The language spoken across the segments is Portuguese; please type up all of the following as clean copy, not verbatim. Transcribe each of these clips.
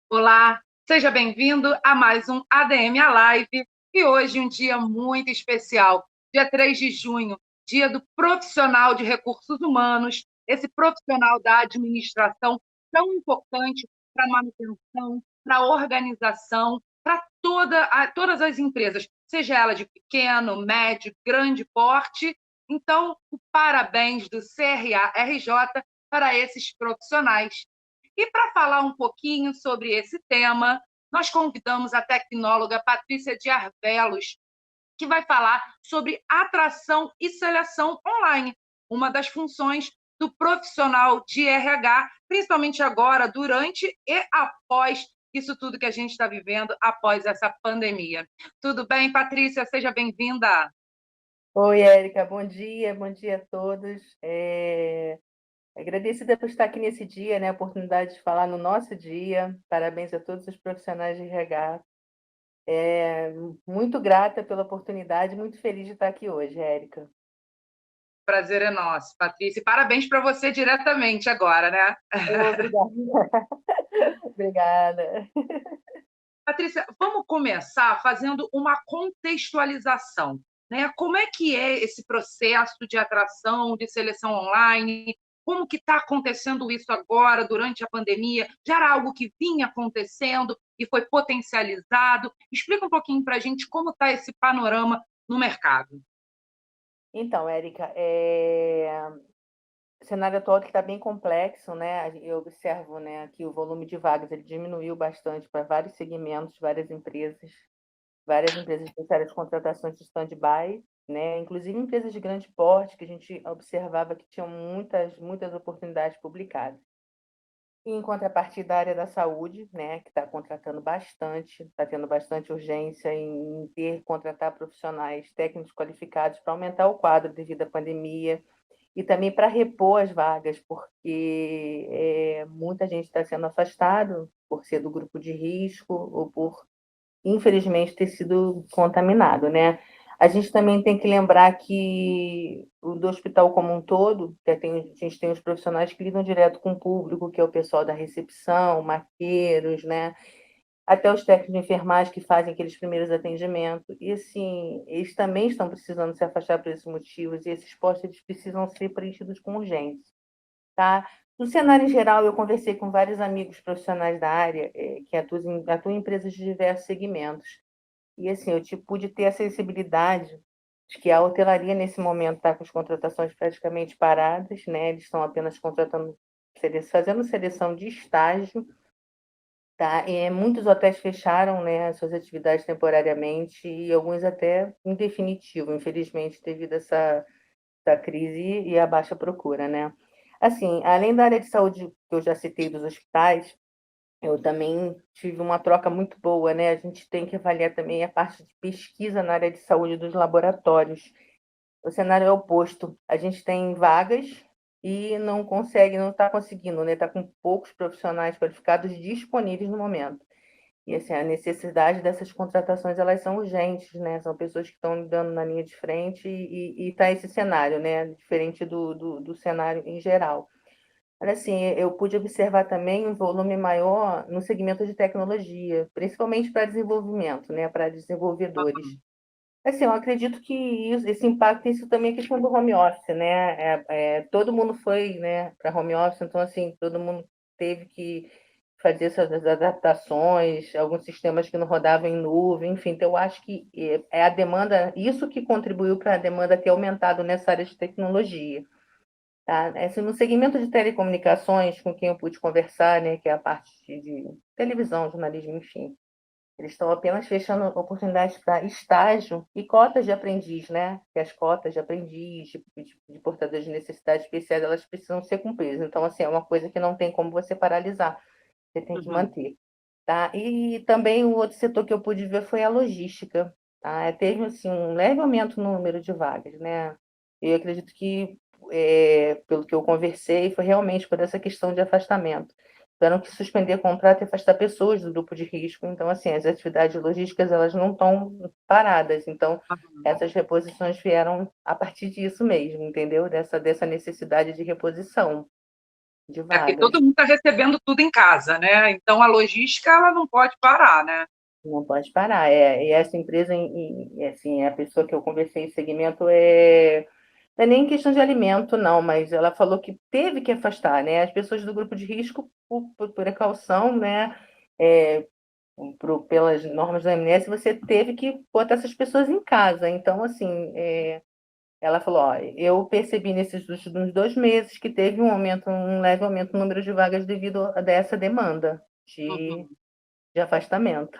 Olá, seja bem-vindo a mais um ADM a Live. E hoje um dia muito especial, dia 3 de junho, dia do profissional de recursos humanos, esse profissional da administração tão importante para a manutenção, para a organização, para todas as empresas, seja ela de pequeno, médio, grande porte. Então, o parabéns do CRA-RJ para esses profissionais. E para falar um pouquinho sobre esse tema, nós convidamos a tecnóloga Patrícia de Arvelos, que vai falar sobre atração e seleção online, uma das funções do profissional de RH, principalmente agora, durante e após isso tudo que a gente está vivendo após essa pandemia. Tudo bem, Patrícia? Seja bem-vinda. Oi, Érica, bom dia a todos. Agradecida por estar aqui nesse dia, né? A oportunidade de falar no nosso dia. Parabéns a todos os profissionais de RH. Muito grata pela oportunidade, muito feliz de estar aqui hoje, Érica. Prazer é nosso, Patrícia. E parabéns para você diretamente agora, né? Obrigada. Obrigada. Patrícia, vamos começar fazendo uma contextualização, né? Como é que é esse processo de atração, de seleção online? Como que está acontecendo isso agora, durante a pandemia? Já era algo que vinha acontecendo e foi potencializado? Explica um pouquinho para a gente como está esse panorama no mercado. Então, Érica, o cenário atual está bem complexo, né? Eu observo, né, que o volume de vagas ele diminuiu bastante para vários segmentos, várias empresas fizeram as contratações de stand-by, né? Inclusive empresas de grande porte, que a gente observava que tinham muitas oportunidades publicadas. E em contrapartida, a área da saúde, né, que está contratando bastante, está tendo bastante urgência em contratar profissionais técnicos qualificados para aumentar o quadro devido à pandemia e também para repor as vagas, porque muita gente está sendo afastado por ser do grupo de risco ou por infelizmente, ter sido contaminado, né? A gente também tem que lembrar que o do hospital como um todo, a gente tem os profissionais que lidam direto com o público, que é o pessoal da recepção, maqueiros, né? Até os técnicos de enfermagem que fazem aqueles primeiros atendimentos. E, assim, eles também estão precisando se afastar por esses motivos, e esses postos eles precisam ser preenchidos com urgência. Tá? No cenário em geral, eu conversei com vários amigos profissionais da área que atuam em empresas de diversos segmentos. E assim, eu pude ter a sensibilidade de que a hotelaria, nesse momento, está com as contratações praticamente paradas, né? Eles estão apenas fazendo seleção de estágio, tá? Muitos hotéis fecharam, né, suas atividades temporariamente e alguns até em definitivo, infelizmente, devido a essa crise e a baixa procura, né? Assim, além da área de saúde que eu já citei dos hospitais, eu também tive uma troca muito boa, né? A gente tem que avaliar também a parte de pesquisa na área de saúde dos laboratórios. O cenário é oposto. A gente tem vagas e não está conseguindo, né? Está com poucos profissionais qualificados disponíveis no momento. E assim, a necessidade dessas contratações, elas são urgentes, né? São pessoas que estão lidando na linha de frente e tá esse cenário, né? Diferente do cenário em geral. Olha, assim, eu pude observar também um volume maior no segmento de tecnologia, principalmente para desenvolvimento, né? Para desenvolvedores. Assim, eu acredito que esse impacto, isso também é questão do home office, né? Todo mundo foi, né, para home office, então, assim, todo mundo teve que fazer essas adaptações, alguns sistemas que não rodavam em nuvem, enfim. Então, eu acho que é a demanda, isso que contribuiu para a demanda ter aumentado nessa área de tecnologia. Tá? Assim, no segmento de telecomunicações, com quem eu pude conversar, né, que é a parte de televisão, jornalismo, enfim, eles estão apenas fechando oportunidades para estágio e cotas de aprendiz, né? Que as cotas de aprendiz, de portadores de necessidades especiais, elas precisam ser cumpridas. Então, assim, é uma coisa que não tem como você paralisar, você tem que Uhum. manter. Tá? E também o outro setor que eu pude ver foi a logística. Tá? Teve assim, um leve aumento no número de vagas, né? Eu acredito que, pelo que eu conversei, foi realmente por essa questão de afastamento. Tiveram que suspender contrato e afastar pessoas do grupo de risco. Então, assim, as atividades logísticas elas não estão paradas. Então, essas reposições vieram a partir disso mesmo, entendeu? Dessa necessidade de reposição. de É porque vagas. todo mundo está recebendo tudo em casa, né? Então a logística ela não pode parar, né? Não pode parar. E essa empresa, assim, a pessoa que eu conversei em segmento não é nem questão de alimento, não, mas ela falou que teve que afastar, né? As pessoas do grupo de risco por precaução, né? É, pelas normas da OMS, você teve que botar essas pessoas em casa. Então, assim, ela falou, ó, eu percebi nesses últimos 2 meses que teve um leve aumento no número de vagas devido a dessa demanda Uhum. de afastamento.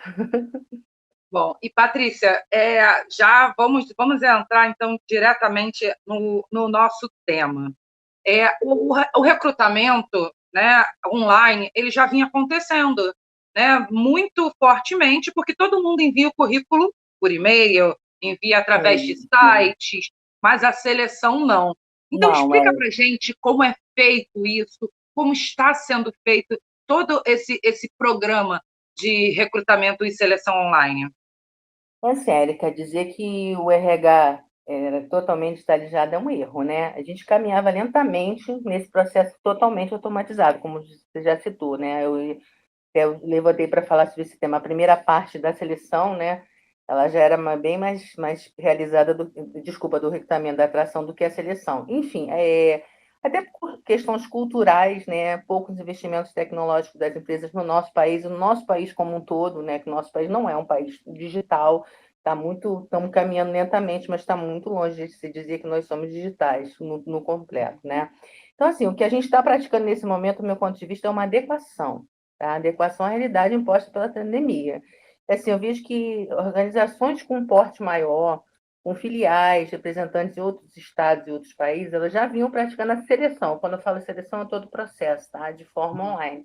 Bom, e Patrícia, já vamos entrar então diretamente no nosso tema. O recrutamento, né, online, ele já vinha acontecendo, né, muito fortemente, porque todo mundo envia o currículo por e-mail, envia através de Sim. sites, mas a seleção não. Então, Não, explica para a gente como é feito isso, como está sendo feito todo esse programa de recrutamento e seleção online. assim, Érica, dizer que o RH era totalmente digitalizado é um erro, né? A gente caminhava lentamente nesse processo totalmente automatizado, como você já citou, né? Eu levantei para falar sobre esse tema. A primeira parte da seleção, né? Ela já era bem mais realizada do recrutamento, da atração do que a seleção. Enfim, até por questões culturais, né? Poucos investimentos tecnológicos das empresas no nosso país, e no nosso país como um todo, né? Que o nosso país não é um país digital, estamos caminhando lentamente, mas está muito longe de se dizer que nós somos digitais no completo, né? Então, assim, o que a gente está praticando nesse momento, do meu ponto de vista, é uma adequação, tá? Adequação à realidade imposta pela pandemia. Assim, eu vejo que organizações com um porte maior, com filiais, representantes de outros estados e outros países, elas já vinham praticando a seleção. Quando eu falo seleção, é todo o processo, tá? De forma online.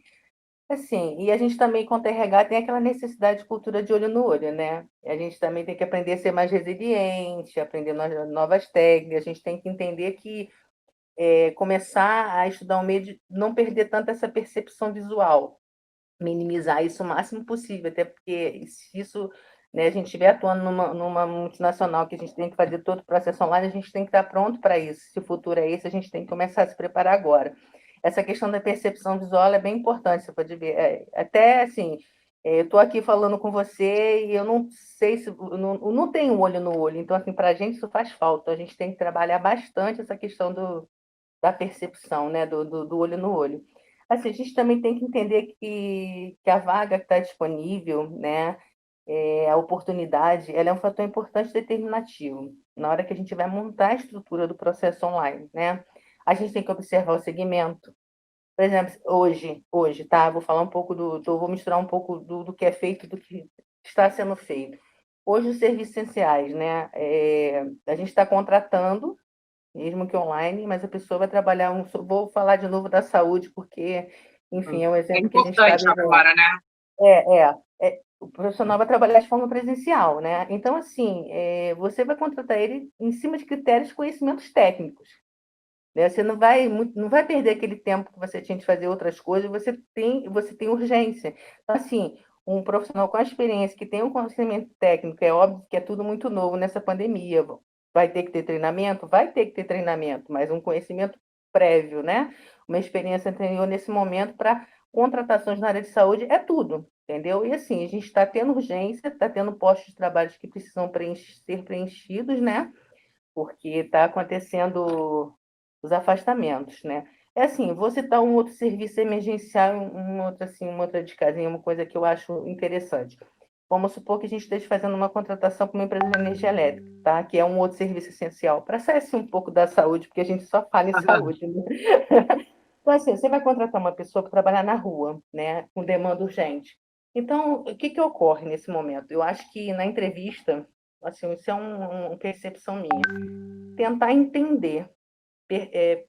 Assim, e a gente também, quanto RH, tem aquela necessidade de cultura de olho no olho, né? A gente também tem que aprender a ser mais resiliente, aprender novas técnicas, a gente tem que entender que começar a estudar um meio de não perder tanto essa percepção visual, minimizar isso o máximo possível, até porque se isso, né, a gente estiver atuando numa multinacional que a gente tem que fazer todo o processo online, a gente tem que estar pronto para isso. Se o futuro é esse, a gente tem que começar a se preparar agora. Essa questão da percepção visual é bem importante, você pode ver. Até assim, eu estou aqui falando com você e eu não sei se não tenho olho no olho, então assim, para a gente isso faz falta. A gente tem que trabalhar bastante essa questão da percepção, né, do olho no olho. Assim, a gente também tem que entender que a vaga que está disponível, né, a oportunidade, ela é um fator importante determinativo na hora que a gente vai montar a estrutura do processo online, né? A gente tem que observar o segmento. Por exemplo, hoje, tá? Vou falar um pouco vou misturar um pouco do que é feito, do que está sendo feito. Hoje, os serviços essenciais, né? A gente está contratando mesmo que online, mas a pessoa vai trabalhar. Vou falar de novo da saúde, porque, enfim, é um É exemplo que a gente está importante vivendo. agora, né? O profissional vai trabalhar de forma presencial, né? Então, assim, você vai contratar ele em cima de critérios de conhecimentos técnicos, né? Você não vai perder aquele tempo que você tinha de fazer outras coisas, você tem urgência. Então, assim, um profissional com a experiência, que tem um conhecimento técnico, é óbvio que é tudo muito novo nessa pandemia. Vai ter que ter treinamento? Vai ter que ter treinamento, mas um conhecimento prévio, né? Uma experiência anterior nesse momento para contratações na área de saúde é tudo, entendeu? E assim, a gente está tendo urgência, está tendo postos de trabalho que precisam ser preenchidos, né? Porque está acontecendo os afastamentos, né? É assim, vou citar um outro serviço emergencial, uma outra de casinha, uma coisa que eu acho interessante. Vamos supor que a gente esteja fazendo uma contratação com uma empresa de energia elétrica, tá? Que é um outro serviço essencial, para sair assim, um pouco da saúde, porque a gente só fala em Aham. saúde, né? Então, assim, você vai contratar uma pessoa para trabalhar na rua, né? Com demanda urgente. Então, o que que ocorre nesse momento? Eu acho que na entrevista, assim, isso é uma percepção minha, tentar entender,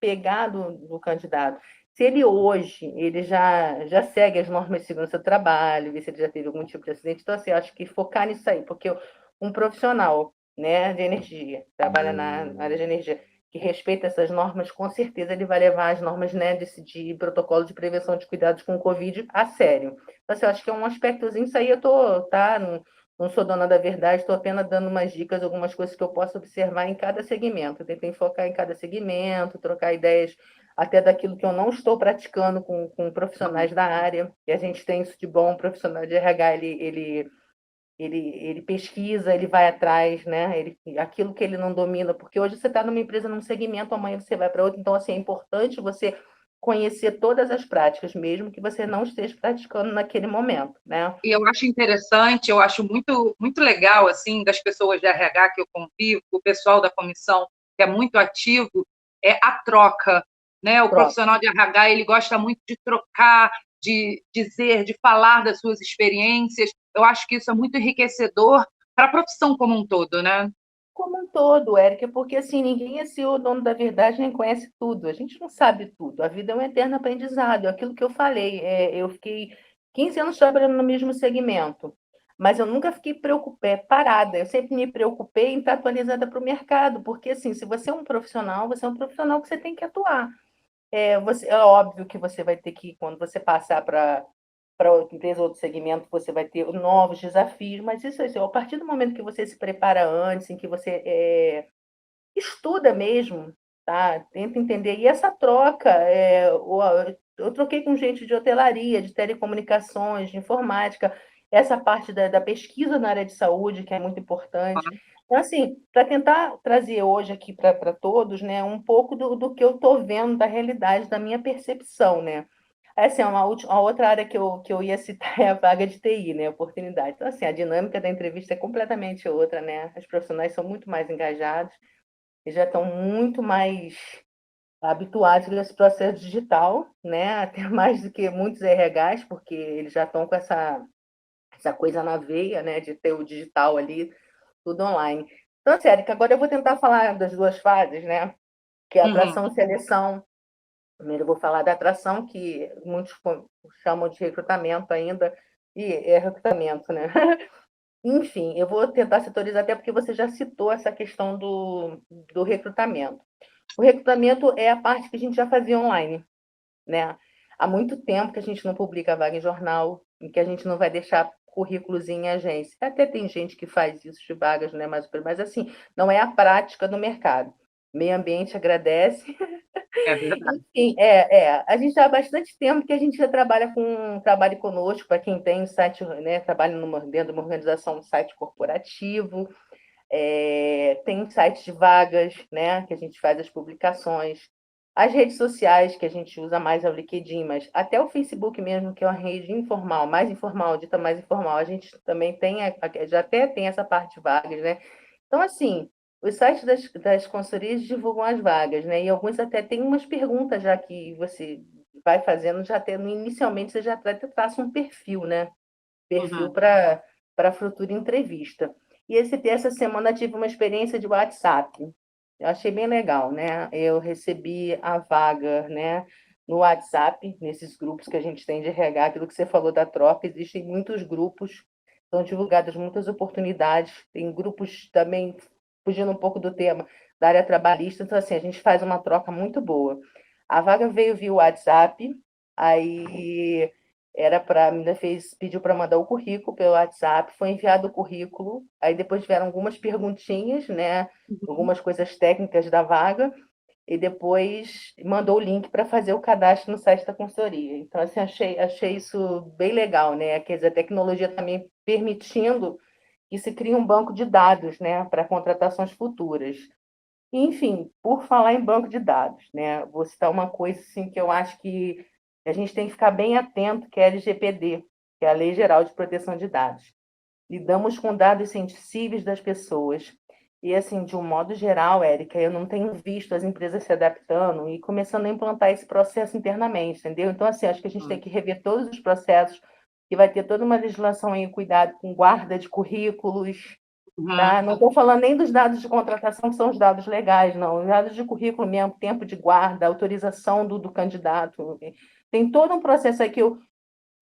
pegar do candidato. Se ele hoje ele já segue as normas de segurança do trabalho, ver se ele já teve algum tipo de acidente. Então, assim, eu acho que focar nisso aí, porque um profissional, né, de energia, trabalha na área de energia, que respeita essas normas, com certeza ele vai levar as normas, né, de protocolo de prevenção de cuidados com o Covid a sério. Então, assim, eu acho que é um aspectozinho, isso aí eu tá? Não sou dona da verdade, estou apenas dando umas dicas, algumas coisas que eu posso observar em cada segmento. Eu tentei focar em cada segmento, trocar ideias, até daquilo que eu não estou praticando com profissionais da área, e a gente tem isso de bom. O profissional de RH, ele pesquisa, ele vai atrás, né? Aquilo que ele não domina, porque hoje você está numa empresa, num segmento, amanhã você vai para outro, então, assim, é importante você conhecer todas as práticas, mesmo que você não esteja praticando naquele momento, né? E eu acho interessante, eu acho muito, muito legal, assim, das pessoas de RH que eu convivo, o pessoal da comissão, que é muito ativo, é a troca, né? O Pronto. profissional de RH, ele gosta muito de trocar, de dizer, de falar das suas experiências. Eu acho que isso é muito enriquecedor para a profissão como um todo, né? Como um todo, Érica, porque assim, ninguém é seu dono da verdade nem conhece tudo. A gente não sabe tudo. A vida é um eterno aprendizado. É aquilo que eu falei, eu fiquei 15 anos trabalhando no mesmo segmento, mas eu nunca fiquei parada. Eu sempre me preocupei em estar atualizada para o mercado, porque assim, se você é um profissional, você é um profissional que você tem que atuar. É óbvio que você vai ter que, quando você passar para outra empresa, outro segmento, você vai ter novos desafios, mas isso assim, a partir do momento que você se prepara antes, em que você estuda mesmo, tá? Tenta entender. E essa troca, eu troquei com gente de hotelaria, de telecomunicações, de informática, essa parte da pesquisa na área de saúde, que é muito importante. Então, assim, para tentar trazer hoje aqui para todos, né, um pouco do que eu estou vendo da realidade, da minha percepção, né? Assim, a outra área que eu ia citar é a vaga de TI, né? Oportunidade. Então, assim, a dinâmica da entrevista é completamente outra, né? Os profissionais são muito mais engajados e já estão muito mais habituados a esse processo digital, né? Até mais do que muitos RHs, porque eles já estão com essa coisa na veia, né? De ter o digital ali, tudo online. Então, assim, Érica, agora eu vou tentar falar das duas fases, né? Que é a atração e seleção. Primeiro eu vou falar da atração, que muitos chamam de recrutamento ainda, e é recrutamento, né? Enfim, eu vou tentar setorizar, até porque você já citou essa questão do recrutamento. O recrutamento é a parte que a gente já fazia online, né? Há muito tempo que a gente não publica vaga em jornal, em que a gente não vai deixar currículos em agência. Até tem gente que faz isso de vagas, né? Mas assim, não é a prática do mercado. Meio ambiente agradece. É verdade. Enfim, a gente há bastante tempo que a gente já trabalha conosco, para quem tem site, né? Trabalha dentro de uma organização, um site corporativo, tem sites de vagas, né? Que a gente faz as publicações. As redes sociais, que a gente usa mais é o LinkedIn, mas até o Facebook mesmo, que é uma rede informal, mais informal, dita mais informal, a gente também já até tem essa parte de vagas, né? Então, assim, os sites das consultorias divulgam as vagas, né? E alguns até têm umas perguntas já que você vai fazendo, já tendo, inicialmente você já traça um perfil, né? Perfil Uhum. para futura entrevista. E essa semana tive uma experiência de WhatsApp. Eu achei bem legal, né? Eu recebi a vaga, né, no WhatsApp, nesses grupos que a gente tem de RH, aquilo que você falou da troca, existem muitos grupos, são divulgadas muitas oportunidades, tem grupos também, fugindo um pouco do tema, da área trabalhista, então assim, a gente faz uma troca muito boa. A vaga veio via WhatsApp, aí a menina pediu para mandar o currículo pelo WhatsApp, foi enviado o currículo, aí depois vieram algumas perguntinhas, né? Algumas coisas técnicas da vaga, e depois mandou o link para fazer o cadastro no site da consultoria. Então, assim, achei isso bem legal, né? Quer dizer, a tecnologia também permitindo que se crie um banco de dados, né, para contratações futuras. Enfim, por falar em banco de dados, né, vou citar uma coisa assim, que eu acho que a gente tem que ficar bem atento, que é a LGPD, que é a Lei Geral de Proteção de Dados. Lidamos com dados sensíveis das pessoas. E, assim, de um modo geral, Érica, eu não tenho visto as empresas se adaptando e começando a implantar esse processo internamente, entendeu? Então, assim, acho que a gente tem que rever todos os processos, que vai ter toda uma legislação aí, cuidado com guarda de currículos, Uhum. tá? Não estou falando nem dos dados de contratação, que são os dados legais, não. Os dados de currículo mesmo, tempo de guarda, autorização do candidato. Tem todo um processo aí que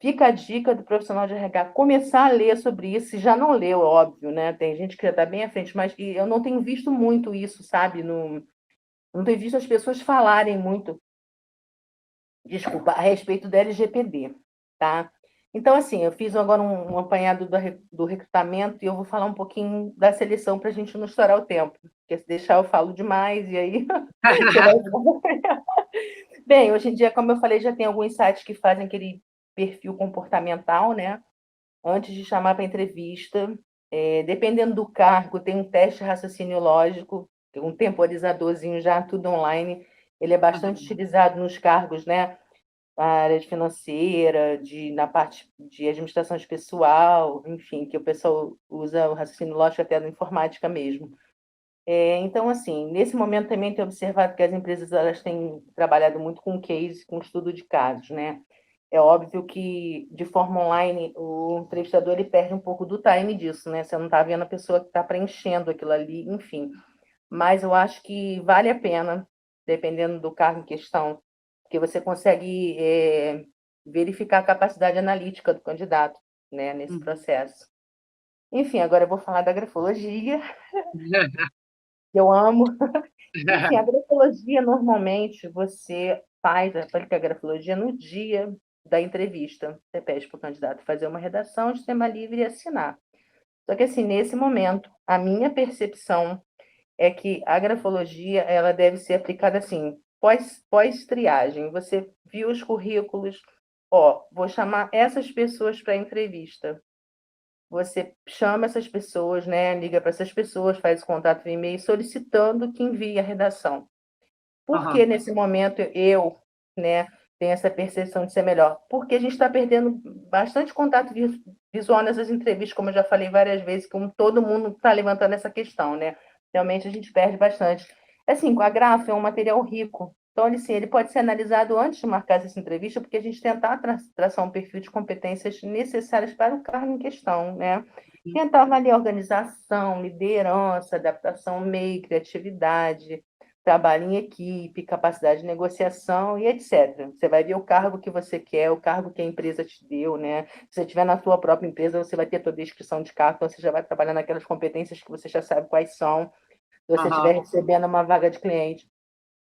fica a dica do profissional de RH começar a ler sobre isso, se já não leu, óbvio, né? Tem gente que já está bem à frente, mas eu não tenho visto muito isso, sabe? Não tenho visto as pessoas falarem muito, desculpa, a respeito da LGPD, tá? Então, assim, eu fiz agora um apanhado do recrutamento e eu vou falar um pouquinho da seleção para a gente não estourar o tempo, porque se deixar eu falo demais e aí você vai... Bem, hoje em dia, como eu falei, já tem alguns sites que fazem aquele perfil comportamental, né? Antes de chamar para entrevista. Dependendo do cargo, tem um teste de raciocínio lógico, um temporizadorzinho já, tudo online. Ele é bastante Uhum. utilizado nos cargos, né? Na área de financeira, na parte de administração de pessoal, enfim, que o pessoal usa o raciocínio lógico até na informática mesmo. Então, assim, nesse momento também tenho observado que as empresas elas têm trabalhado muito com case, com estudo de casos, né? É óbvio que de forma online o entrevistador ele perde um pouco do time disso, né? Você não está vendo a pessoa que está preenchendo aquilo ali, enfim. Mas eu acho que vale a pena, dependendo do cargo em questão, porque você consegue verificar a capacidade analítica do candidato, né, nesse Uhum. processo. Enfim, agora eu vou falar da grafologia, que eu amo. Enfim, a grafologia, normalmente, você faz, aplica a grafologia no dia da entrevista. Você pede para o candidato fazer uma redação de tema livre e assinar. Só que, assim, nesse momento, a minha percepção é que a grafologia ela deve ser aplicada assim, pós-triagem. Você viu os currículos, ó, vou chamar essas pessoas para entrevista. Você chama essas pessoas, né? Liga para essas pessoas, faz contato via e-mail solicitando que envie a redação. Por que Aham. nesse momento eu, né, tenho essa percepção de ser melhor? Porque a gente está perdendo bastante contato visual nessas entrevistas, como eu já falei várias vezes, como todo mundo está levantando essa questão, né? Realmente a gente perde bastante. Assim, a grafa é um material rico. Então, assim, ele pode ser analisado antes de marcar essa entrevista, porque a gente tentar traçar um perfil de competências necessárias para o cargo em questão, né? Tentar avaliar organização, liderança, adaptação ao meio, criatividade, trabalho em equipe, capacidade de negociação e etc. Você vai ver o cargo que você quer, o cargo que a empresa te deu, né? Se você estiver na sua própria empresa, você vai ter a sua descrição de cargo, então você já vai trabalhar naquelas competências que você já sabe quais são. Se você estiver Aham. recebendo uma vaga de cliente,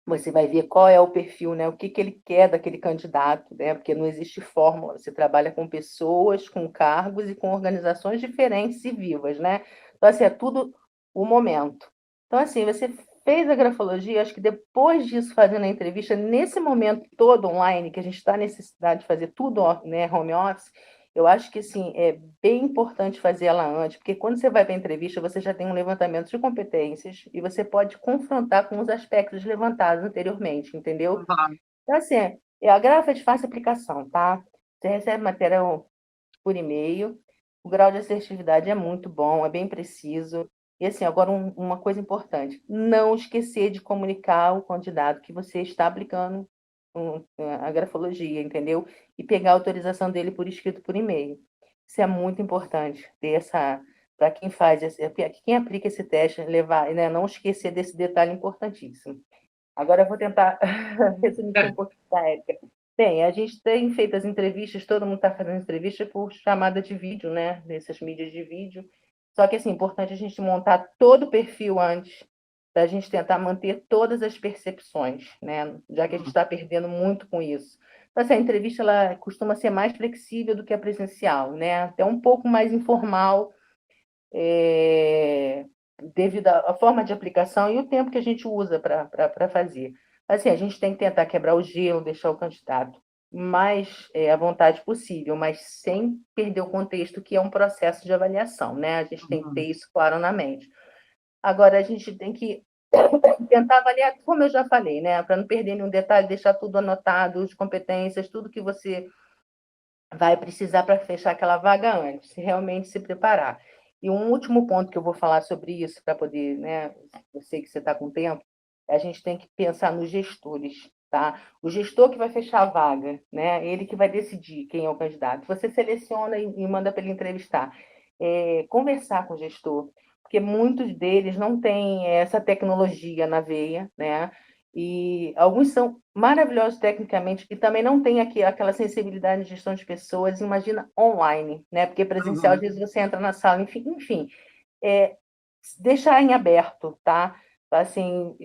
você vai ver qual é o perfil, né? O que ele quer daquele candidato, né? Porque não existe fórmula. Você trabalha com pessoas, com cargos e com organizações diferentes e vivas, né? Então, assim, é tudo o momento. Então, assim, você fez a grafologia, acho que depois disso, fazendo a entrevista, nesse momento todo online, que a gente está necessidade de fazer tudo, né, home office, eu acho que, assim, é bem importante fazer ela antes, porque quando você vai para a entrevista, você já tem um levantamento de competências e você pode confrontar com os aspectos levantados anteriormente, entendeu? Aham. Então, assim, a grafa é de fácil aplicação, tá? Você recebe material por e-mail, o grau de assertividade é muito bom, é bem preciso. E, assim, agora uma coisa importante, não esquecer de comunicar ao candidato que você está aplicando a grafologia, entendeu? E pegar a autorização dele por escrito por e-mail. Isso é muito importante, ter essa, para quem faz, quem aplica esse teste, levar, né, não esquecer desse detalhe importantíssimo. Agora eu vou tentar resumir aqui um pouquinho da época. Bem, a gente tem feito as entrevistas, todo mundo está fazendo entrevista por chamada de vídeo, né? Nessas mídias de vídeo. Só que, assim, é importante a gente montar todo o perfil antes, para a gente tentar manter todas as percepções, né? Já que a gente está perdendo muito com isso. Então, assim, a entrevista ela costuma ser mais flexível do que a presencial, né? Até um pouco mais informal, é, devido à forma de aplicação e o tempo que a gente usa para fazer. Assim, a gente tem que tentar quebrar o gelo, deixar o candidato mais à vontade possível, mas sem perder o contexto que é um processo de avaliação, né? A gente tem que ter Uhum. isso claro na mente. Agora, a gente tem que tentar avaliar, como eu já falei, né? Para não perder nenhum detalhe, deixar tudo anotado, as competências, tudo que você vai precisar para fechar aquela vaga antes, se realmente se preparar. E um último ponto que eu vou falar sobre isso, para poder, né, eu sei que você está com tempo, a gente tem que pensar nos gestores, tá? O gestor que vai fechar a vaga, né, ele que vai decidir quem é o candidato. Você seleciona e manda para ele entrevistar. Conversar com o gestor, porque muitos deles não têm essa tecnologia na veia, né? E alguns são maravilhosos tecnicamente e também não têm aqui aquela sensibilidade de gestão de pessoas, imagina online, né? Porque presencial, às Uhum. vezes você entra na sala, enfim, é, deixar em aberto, tá? Assim,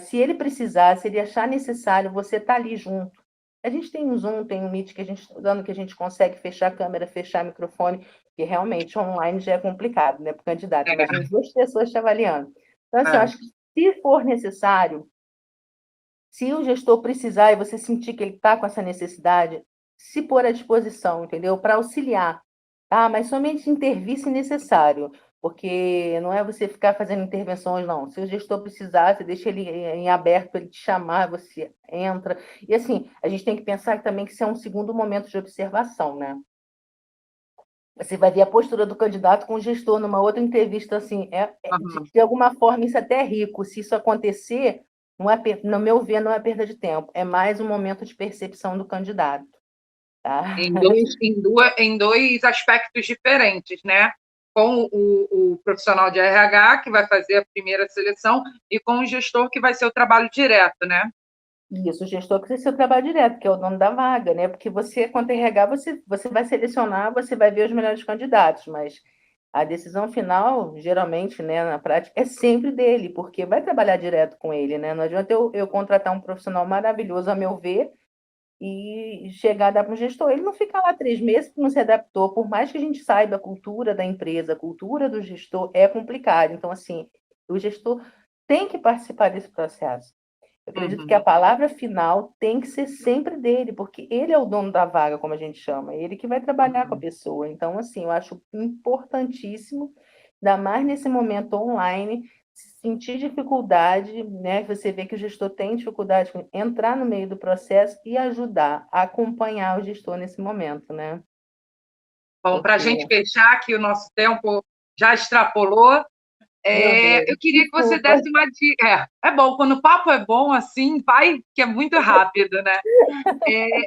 se ele precisar, se ele achar necessário, você tá ali junto. A gente tem um Zoom, tem um Meet que a gente dando que a gente consegue fechar a câmera, fechar o microfone, que realmente online já é complicado, né, para o candidato. Imagina É, duas pessoas te avaliando. Então, assim, eu é. acho que se for necessário, Se o gestor precisar e você sentir que ele está com essa necessidade, se pôr à disposição, entendeu? Para auxiliar, tá? Mas somente intervir se necessário, porque não é você ficar fazendo intervenções, não. Se o gestor precisar, você deixa ele em aberto para ele te chamar, você entra. E assim, a gente tem que pensar também que isso é um segundo momento de observação, né? Você vai ver a postura do candidato com o gestor numa outra entrevista, assim, Aham. de alguma forma isso é até rico. Se isso acontecer, não é, no meu ver, não é perda de tempo, é mais um momento de percepção do candidato, tá? Em dois aspectos diferentes, né? Com o profissional de RH, que vai fazer a primeira seleção, e com o gestor, que vai ser o trabalho direto, né? Isso, o gestor precisa ser o trabalho direto, que é o dono da vaga, né? Porque você, quanto RH, você vai selecionar, você vai ver os melhores candidatos, mas a decisão final, geralmente, né, na prática, é sempre dele, porque vai trabalhar direto com ele, né? Não adianta eu contratar um profissional maravilhoso, a meu ver, e chegar a dar para o gestor. Ele não fica lá 3 meses porque não se adaptou, por mais que a gente saiba a cultura da empresa, a cultura do gestor é complicado. Então, assim, o gestor tem que participar desse processo. Eu acredito que a Uhum. palavra final tem que ser sempre dele, porque ele é o dono da vaga, como a gente chama, ele que vai trabalhar com a Uhum. pessoa. Então, assim, eu acho importantíssimo, ainda mais nesse momento online, se sentir dificuldade, né? Você vê que o gestor tem dificuldade em entrar no meio do processo e ajudar a acompanhar o gestor nesse momento, né? Bom, para a Porque, gente fechar, que o nosso tempo já extrapolou, meu Deus, eu queria que você desculpa. desse uma dica. É bom, quando o papo é bom, assim, vai, que é muito rápido, né?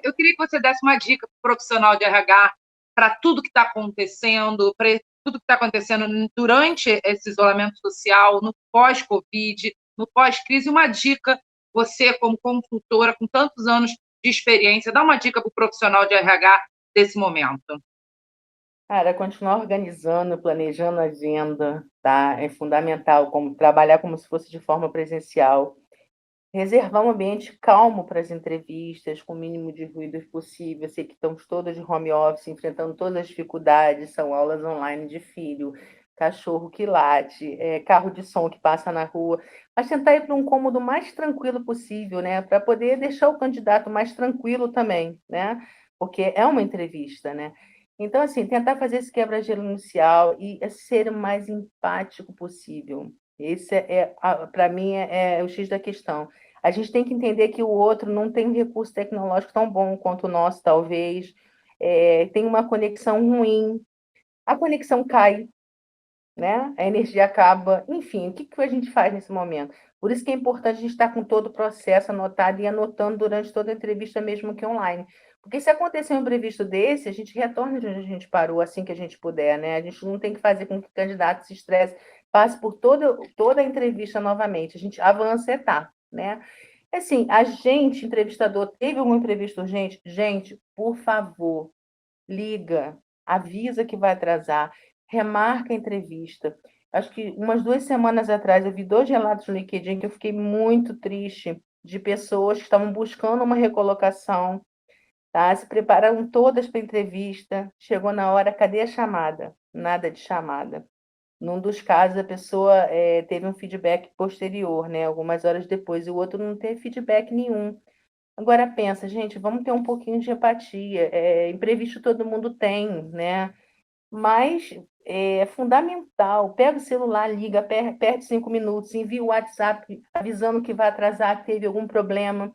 Eu queria que você desse uma dica para o profissional de RH para tudo que está acontecendo, para tudo que está acontecendo durante esse isolamento social, no pós-Covid, no pós-crise. Uma dica, você, como consultora, com tantos anos de experiência, dá uma dica para o profissional de RH desse momento. Cara, continuar organizando, planejando a agenda, tá? É fundamental, como trabalhar como se fosse de forma presencial. Reservar um ambiente calmo para as entrevistas, com o mínimo de ruídos possível. Eu sei que estamos todas de home office, enfrentando todas as dificuldades, são aulas online de filho, cachorro que late, carro de som que passa na rua, mas tentar ir para um cômodo mais tranquilo possível, né? Para poder deixar o candidato mais tranquilo também, né? Porque é uma entrevista, né? Então, assim, tentar fazer esse quebra-gelo inicial e ser o mais empático possível. Esse para mim, é o X da questão. A gente tem que entender que o outro não tem um recurso tecnológico tão bom quanto o nosso, talvez. Tem uma conexão ruim, a conexão cai, né? A energia acaba. Enfim, o que que a gente faz nesse momento? Por isso que é importante a gente estar com todo o processo anotado e anotando durante toda a entrevista, mesmo que online. Porque se acontecer um imprevisto desse, a gente retorna de onde a gente parou assim que a gente puder, né? A gente não tem que fazer com que o candidato se estresse, passe por toda a entrevista novamente. A gente avança etapa, né? Assim, a gente, entrevistador, teve algum imprevisto urgente? Gente, por favor, liga, avisa que vai atrasar, remarca a entrevista. Acho que umas 2 semanas atrás eu vi 2 relatos no LinkedIn que eu fiquei muito triste, de pessoas que estavam buscando uma recolocação, tá? Se prepararam todas para a entrevista, chegou na hora, cadê a chamada? Nada de chamada. Num dos casos, a pessoa teve um feedback posterior, né? Algumas horas depois, e o outro não teve feedback nenhum. Agora pensa, gente, vamos ter um pouquinho de empatia. Imprevisto todo mundo tem, né? Mas é fundamental. Pega o celular, liga, perde 5 minutos, envia o WhatsApp avisando que vai atrasar, que teve algum problema.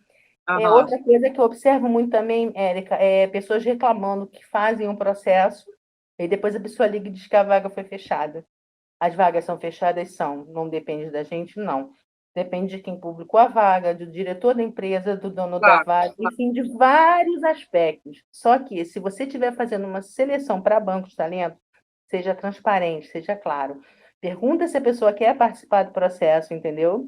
Aham. Outra coisa que eu observo muito também, Érica, é pessoas reclamando que fazem um processo e depois a pessoa liga e diz que a vaga foi fechada. As vagas são fechadas? São. Não depende da gente? Não. Depende de quem publicou a vaga, do diretor da empresa, do dono da Claro. vaga, enfim, de vários aspectos. Só que, se você estiver fazendo uma seleção para banco de talento, seja transparente, seja claro. Pergunta se a pessoa quer participar do processo, entendeu?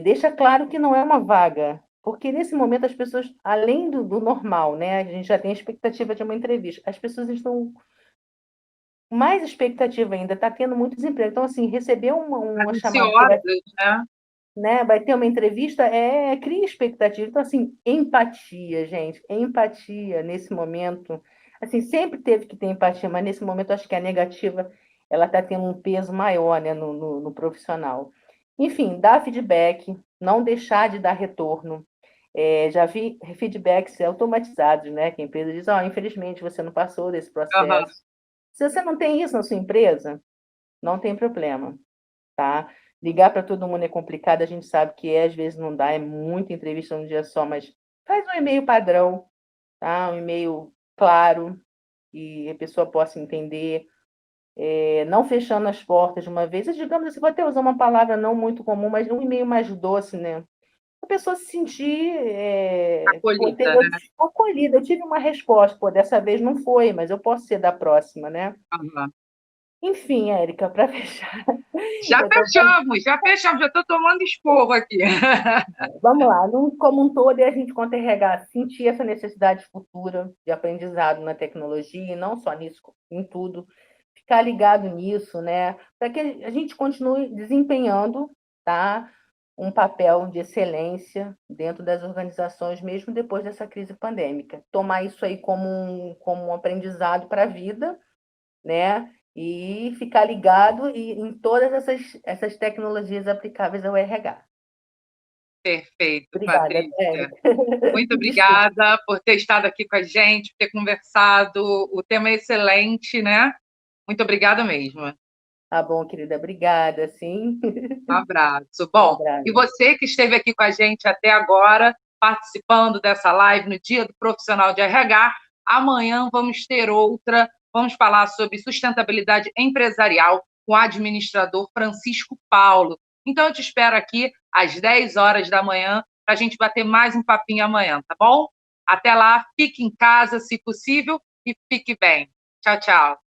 Deixa claro que não é uma vaga, porque nesse momento as pessoas, além do normal, né? A gente já tem a expectativa de uma entrevista, as pessoas estão mais expectativa ainda, está tendo muito desemprego. Então, assim, receber uma chamada que vai, Ansiosas, né? né, vai ter uma entrevista, cria expectativa. Então, assim, empatia, gente, empatia nesse momento. Assim, sempre teve que ter empatia, mas nesse momento acho que a negativa ela está tendo um peso maior, né, no profissional. Enfim, dar feedback, não deixar de dar retorno. Já vi feedbacks automatizados, né? Que a empresa diz, infelizmente você não passou desse Aham. processo. Se você não tem isso na sua empresa, não tem problema, tá? Ligar para todo mundo é complicado, a gente sabe que às vezes não dá, é muita entrevista num dia só, mas faz um e-mail padrão, tá? Um e-mail claro, que a pessoa possa entender, não fechando as portas de uma vez. Digamos assim, vou até usar uma palavra não muito comum, mas um e-mail mais doce, né? A pessoa se sentir Acolhida, né? acolhida. Eu tive uma resposta, pô, dessa vez não foi, mas eu posso ser da próxima, né? Aham. Enfim, Érica, para fechar, Já eu tô... fechamos, já fechamos, já estou tomando esporro aqui. vamos lá, como um todo, a gente, quanto RH, sentir essa necessidade futura de aprendizado na tecnologia, e não só nisso, em tudo, ficar ligado nisso, né? Para que a gente continue desempenhando, tá? Um papel de excelência dentro das organizações, mesmo depois dessa crise pandêmica. Tomar isso aí como um aprendizado para a vida, né? E ficar ligado em todas essas tecnologias aplicáveis ao RH. Perfeito, Obrigada, Patrícia. Érica. Muito Desculpa. obrigada por ter estado aqui com a gente, por ter conversado. O tema é excelente, né? Muito obrigada mesmo. Tá bom, querida. Obrigada, sim. Um abraço. Um Bom, e abraço. você que esteve aqui com a gente até agora, participando dessa live no Dia do Profissional de RH, amanhã vamos ter outra. Vamos falar sobre sustentabilidade empresarial com o administrador Francisco Paulo. Então, eu te espero aqui às 10 horas da manhã para a gente bater mais um papinho amanhã, tá bom? Até lá, fique em casa, se possível, e fique bem. Tchau, tchau.